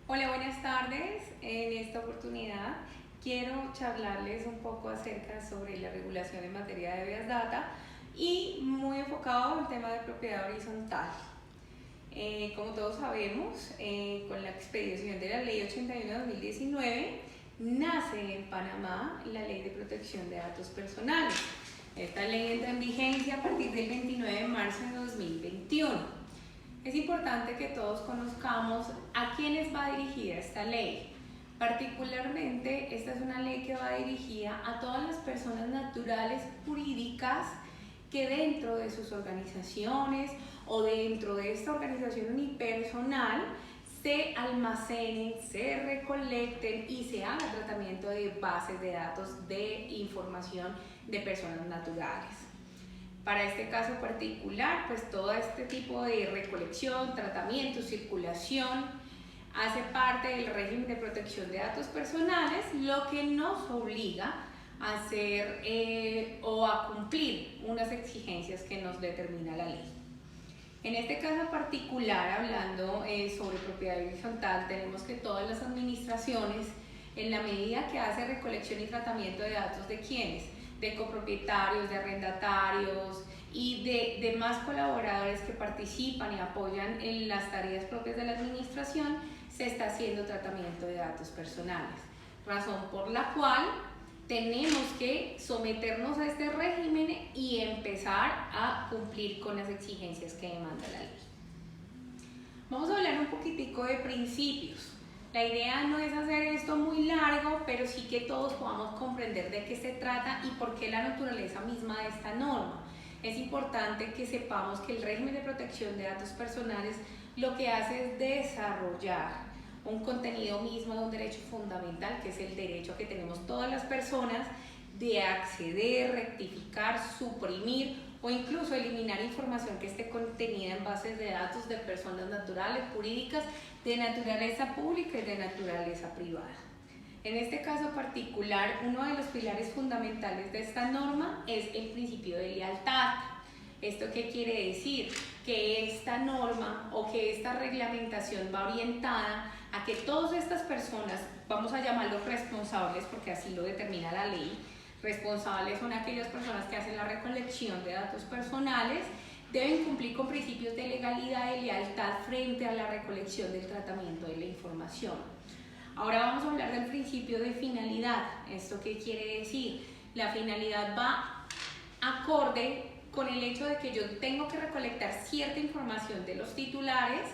Hola, buenas tardes. En esta oportunidad quiero charlarles un poco acerca sobre la regulación en materia de Big Data y muy enfocado en el tema de propiedad horizontal. Como todos sabemos, con la expedición de la Ley 81/2019, nace en Panamá la Ley de Protección de Datos Personales. Esta ley entra en vigencia a partir del 29 de marzo de 2021. Es importante que todos conozcamos a quiénes va dirigida esta ley. Particularmente, esta es una ley que va dirigida a todas las personas naturales jurídicas que dentro de sus organizaciones o dentro de esta organización unipersonal se almacenen, se recolecten y se haga tratamiento de bases de datos de información de personas naturales. Para este caso particular, pues todo este tipo de recolección, tratamiento, circulación hace parte del régimen de protección de datos personales, lo que nos obliga a hacer o a cumplir unas exigencias que nos determina la ley. En este caso particular, hablando sobre propiedad horizontal, tenemos que todas las administraciones, en la medida que hace recolección y tratamiento de datos de quienes, de copropietarios, de arrendatarios y de demás colaboradores que participan y apoyan en las tareas propias de la administración, se está haciendo tratamiento de datos personales. Razón por la cual tenemos que someternos a este régimen y empezar a cumplir con las exigencias que demanda la ley. Vamos a hablar un poquitico de principios. La idea no es hacer esto muy largo, pero sí que todos podamos comprender de qué se trata y por qué la naturaleza misma de esta norma. Es importante que sepamos que el régimen de protección de datos personales lo que hace es desarrollar un contenido mismo de un derecho fundamental, que es el derecho que tenemos todas las personas de acceder, rectificar, suprimir o incluso eliminar información que esté contenida en bases de datos de personas naturales, jurídicas, de naturaleza pública y de naturaleza privada. En este caso particular, uno de los pilares fundamentales de esta norma es el principio de lealtad. ¿Esto qué quiere decir? Que esta norma o que esta reglamentación va orientada a que todas estas personas, vamos a llamarlos responsables porque así lo determina la ley, responsables son aquellas personas que hacen la recolección de datos personales, deben cumplir con principios de legalidad y lealtad frente a la recolección del tratamiento de la información. Ahora vamos a hablar del principio de finalidad. ¿Esto qué quiere decir? La finalidad va acorde con el hecho de que yo tengo que recolectar cierta información de los titulares,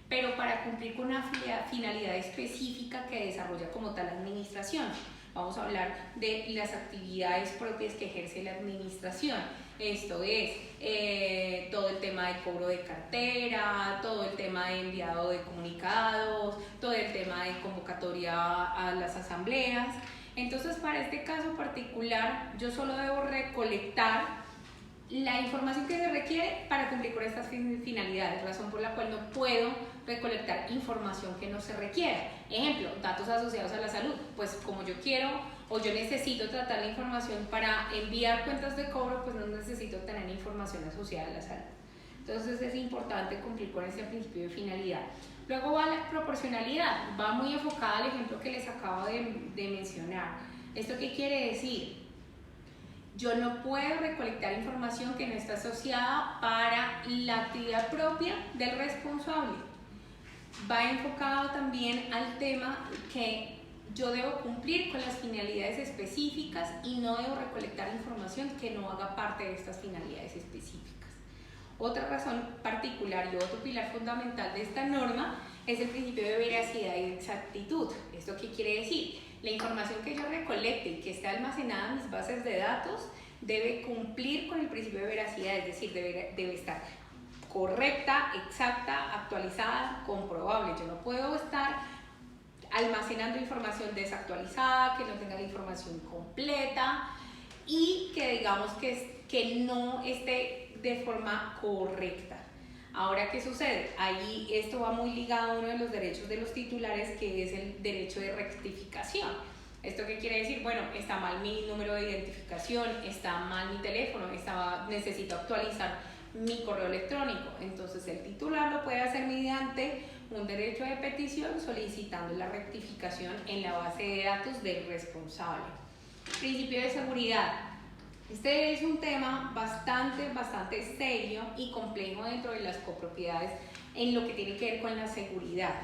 pero para cumplir con una finalidad específica que desarrolla como tal la administración. Vamos a hablar de las actividades propias que ejerce la administración. Esto es todo el tema de cobro de cartera, todo el tema de enviado de comunicados, todo el tema de convocatoria a las asambleas. Entonces, para este caso particular, yo solo debo recolectar la información que se requiere para cumplir con estas finalidades, razón por la cual no puedo recolectar información que no se requiera. Ejemplo, datos asociados a la salud, pues como yo quiero o yo necesito tratar la información para enviar cuentas de cobro, pues no necesito tener información asociada a la salud. Entonces es importante cumplir con ese principio de finalidad. Luego va la proporcionalidad, va muy enfocada al ejemplo que les acabo de mencionar. ¿Esto qué quiere decir? Yo no puedo recolectar información que no está asociada para la actividad propia del responsable. Va enfocado también al tema que yo debo cumplir con las finalidades específicas y no debo recolectar información que no haga parte de estas finalidades específicas. Otra razón particular y otro pilar fundamental de esta norma es el principio de veracidad y de exactitud. ¿Esto qué quiere decir? La información que yo recolecte y que esté almacenada en mis bases de datos debe cumplir con el principio de veracidad, es decir, debe estar correcta, exacta, actualizada, comprobable. Yo no puedo estar almacenando información desactualizada, que no tenga la información completa y que digamos que no esté de forma correcta. Ahora, ¿qué sucede? Ahí esto va muy ligado a uno de los derechos de los titulares, que es el derecho de rectificación. ¿Esto qué quiere decir? Bueno, está mal mi número de identificación, está mal mi teléfono, necesito actualizar mi correo electrónico. Entonces el titular lo puede hacer mediante un derecho de petición solicitando la rectificación en la base de datos del responsable. Principio de seguridad. Este es un tema bastante serio y complejo dentro de las copropiedades en lo que tiene que ver con la seguridad.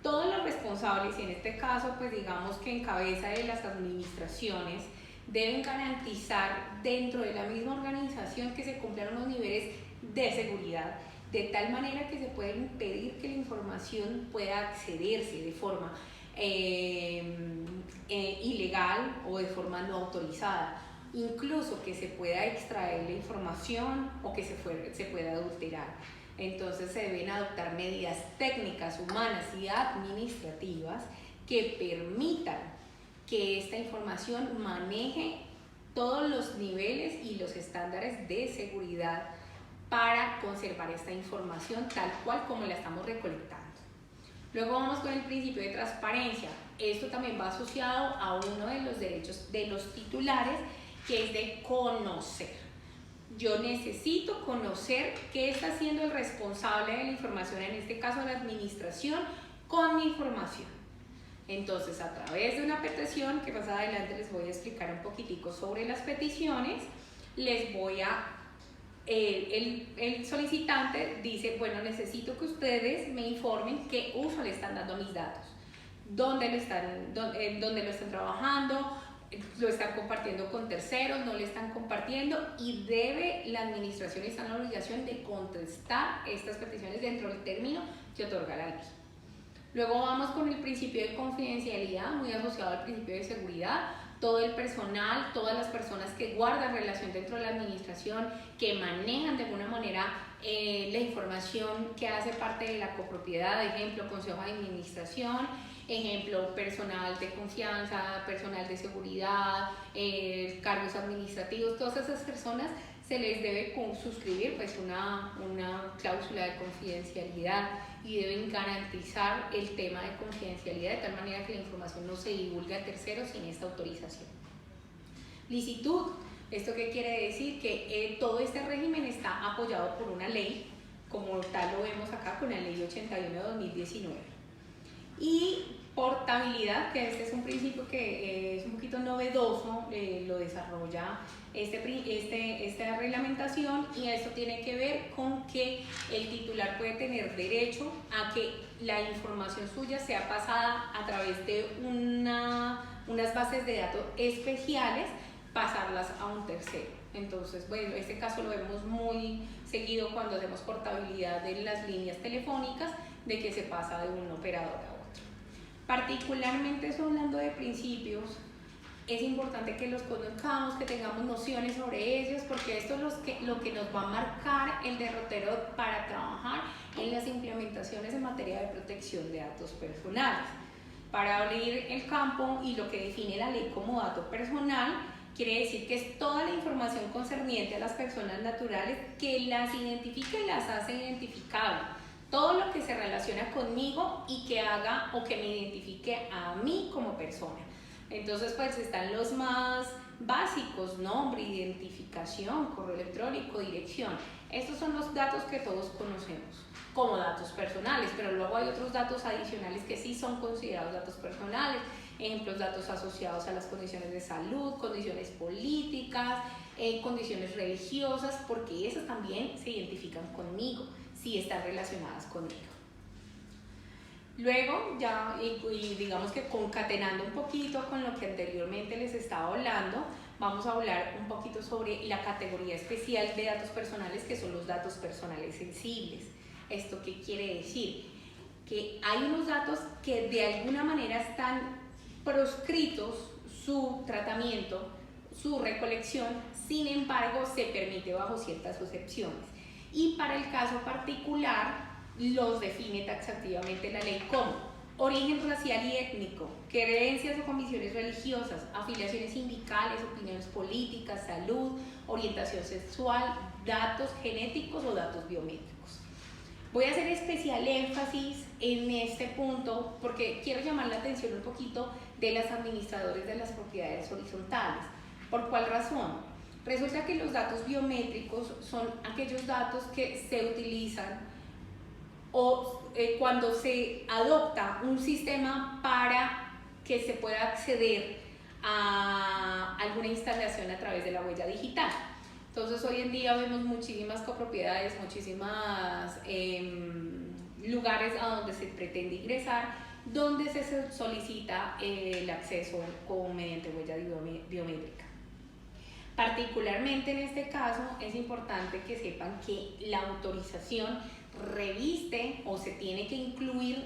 Todos los responsables, y en este caso pues digamos que en cabeza de las administraciones, deben garantizar dentro de la misma organización que se cumplan unos niveles de seguridad, de tal manera que se pueda impedir que la información pueda accederse de forma ilegal o de forma no autorizada, incluso que se pueda extraer la información o que se pueda adulterar. Entonces se deben adoptar medidas técnicas, humanas y administrativas que permitan que esta información maneje todos los niveles y los estándares de seguridad para conservar esta información tal cual como la estamos recolectando. Luego vamos con el principio de transparencia. Esto también va asociado a uno de los derechos de los titulares, que es de conocer. Yo necesito conocer qué está haciendo el responsable de la información, en este caso la administración, con mi información. Entonces, a través de una petición, que más adelante les voy a explicar un poquitico sobre las peticiones, el solicitante dice, bueno, necesito que ustedes me informen qué uso le están dando a mis datos, dónde lo están trabajando, lo están compartiendo con terceros, no le están compartiendo, y la administración está en la obligación de contestar estas peticiones dentro del término que otorga la ley. Luego vamos con el principio de confidencialidad, muy asociado al principio de seguridad. Todo el personal, todas las personas que guardan relación dentro de la administración, que manejan de alguna manera la información que hace parte de la copropiedad, ejemplo, consejo de administración, ejemplo, personal de confianza, personal de seguridad, cargos administrativos, todas esas personas se les debe suscribir pues una cláusula de confidencialidad y deben garantizar el tema de confidencialidad de tal manera que la información no se divulgue a terceros sin esta autorización. Licitud. ¿Esto qué quiere decir? Que todo este régimen está apoyado por una ley, como tal lo vemos acá con la ley 81 de 2019. Y portabilidad, que este es un principio que es un poquito novedoso, lo desarrolla esta reglamentación, y esto tiene que ver con que el titular puede tener derecho a que la información suya sea pasada a través de unas bases de datos especiales, pasarlas a un tercero. Entonces, bueno, este caso lo vemos muy seguido cuando hacemos portabilidad de las líneas telefónicas, de que se pasa de un operador a otro. Particularmente hablando de principios, es importante que los conozcamos, que tengamos nociones sobre ellos, porque esto es lo que nos va a marcar el derrotero para trabajar en las implementaciones en materia de protección de datos personales. Para abrir el campo y lo que define la ley como dato personal, quiere decir que es toda la información concerniente a las personas naturales que las identifica y las hace identificables. Todo lo que se relaciona conmigo y que haga o que me identifique a mí como persona. Entonces, pues están los más básicos: nombre, identificación, correo electrónico, dirección. Estos son los datos que todos conocemos como datos personales, pero luego hay otros datos adicionales que sí son considerados datos personales. Ejemplos: datos asociados a las condiciones de salud, condiciones políticas, condiciones religiosas, porque esas también se identifican conmigo si están relacionadas conmigo. Luego, ya y digamos que concatenando un poquito con lo que anteriormente les estaba hablando, vamos a hablar un poquito sobre la categoría especial de datos personales, que son los datos personales sensibles. ¿Esto qué quiere decir? Que hay unos datos que de alguna manera están proscritos su tratamiento, su recolección, sin embargo se permite bajo ciertas excepciones. Y para el caso particular los define taxativamente la ley como origen racial y étnico, creencias o convicciones religiosas, afiliaciones sindicales, opiniones políticas, salud, orientación sexual, datos genéticos o datos biométricos. Voy a hacer especial énfasis en este punto porque quiero llamar la atención un poquito de los administradores de las propiedades horizontales. ¿Por cuál razón? Resulta que los datos biométricos son aquellos datos que se utilizan o cuando se adopta un sistema para que se pueda acceder a alguna instalación a través de la huella digital. Entonces hoy en día vemos muchísimas copropiedades, muchísimas lugares a donde se pretende ingresar, donde se solicita el acceso mediante huella biométrica. Particularmente en este caso es importante que sepan que la autorización reviste o se tiene que incluir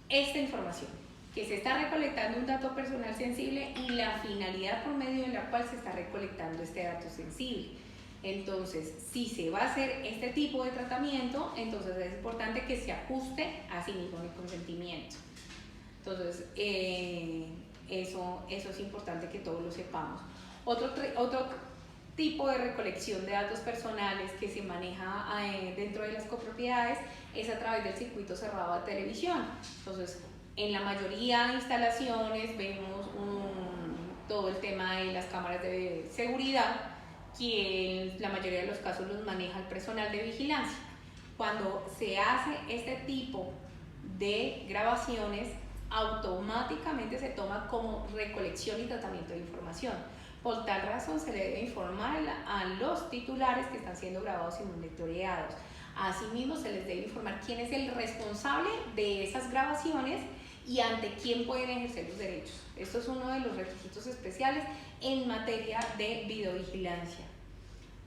esta información, que se está recolectando un dato personal sensible y la finalidad por medio de la cual se está recolectando este dato sensible. Entonces, si se va a hacer este tipo de tratamiento, entonces es importante que se ajuste a sí mismo el consentimiento. Entonces, eso es importante que todos lo sepamos. Otro tipo de recolección de datos personales que se maneja dentro de las copropiedades es a través del circuito cerrado de televisión. Entonces, en la mayoría de instalaciones vemos todo el tema de las cámaras de seguridad, que en la mayoría de los casos los maneja el personal de vigilancia. Cuando se hace este tipo de grabaciones, automáticamente se toma como recolección y tratamiento de información. Por tal razón se le debe informar a los titulares que están siendo grabados y monitoreados. Asimismo, se les debe informar quién es el responsable de esas grabaciones y ante quién pueden ejercer los derechos. Esto es uno de los requisitos especiales en materia de videovigilancia.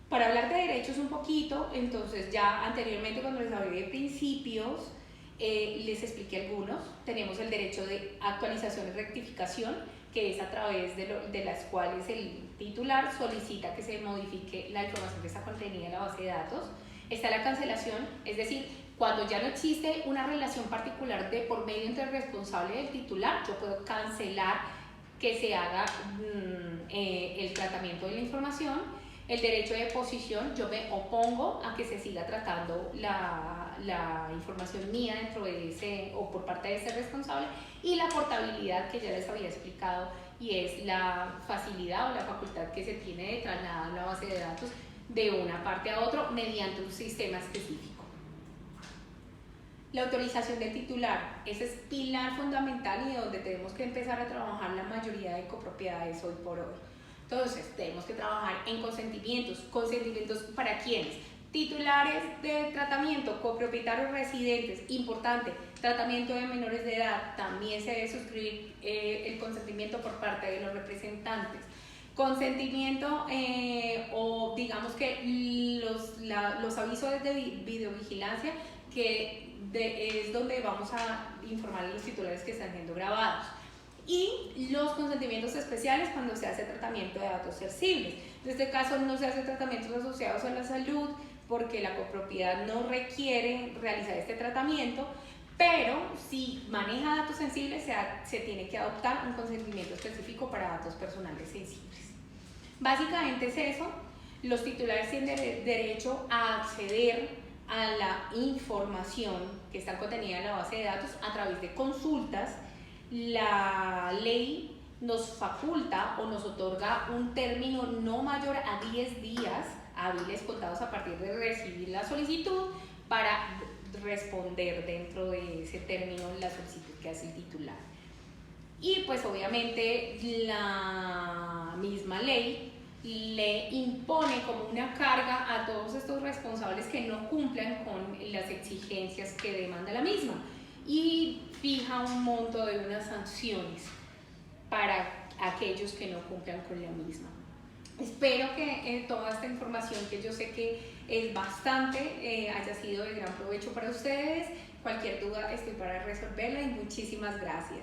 Para hablar de derechos un poquito, entonces ya anteriormente cuando les hablé de principios, les expliqué algunos. Tenemos el derecho de actualización y rectificación, que es a través de las cuales el titular solicita que se modifique la información que está contenida en la base de datos. Está la cancelación, es decir, cuando ya no existe una relación particular de por medio entre el responsable y el titular, yo puedo cancelar que se haga el tratamiento de la información. El derecho de deposición, yo me opongo a que se siga tratando la información mía dentro de ese o por parte de ese responsable. Y la portabilidad, que ya les había explicado, y es la facilidad o la facultad que se tiene de trasladar la base de datos de una parte a otra mediante un sistema específico. La autorización del titular, ese es pilar fundamental y de donde tenemos que empezar a trabajar la mayoría de copropiedades hoy por hoy. Entonces, tenemos que trabajar en consentimientos. ¿Consentimientos para quiénes? Titulares de tratamiento, copropietarios residentes, importante, tratamiento de menores de edad, también se debe suscribir el consentimiento por parte de los representantes. Consentimiento o digamos que los avisos de videovigilancia, que es donde vamos a informar a los titulares que están siendo grabados. Y los consentimientos especiales cuando se hace tratamiento de datos sensibles. En este caso no se hace tratamientos asociados a la salud porque la copropiedad no requiere realizar este tratamiento, pero si maneja datos sensibles se tiene que adoptar un consentimiento específico para datos personales sensibles. Básicamente es eso. Los titulares tienen derecho a acceder a la información que está contenida en la base de datos a través de consultas. La ley nos faculta o nos otorga un término no mayor a 10 días hábiles contados a partir de recibir la solicitud para responder dentro de ese término la solicitud que hace el titular. Y pues obviamente la misma ley le impone como una carga a todos estos responsables que no cumplan con las exigencias que demanda la misma y fija un monto de unas sanciones para aquellos que no cumplan con la misma. Espero que toda esta información, que yo sé que es bastante, haya sido de gran provecho para ustedes. Cualquier duda estoy para resolverla y muchísimas gracias.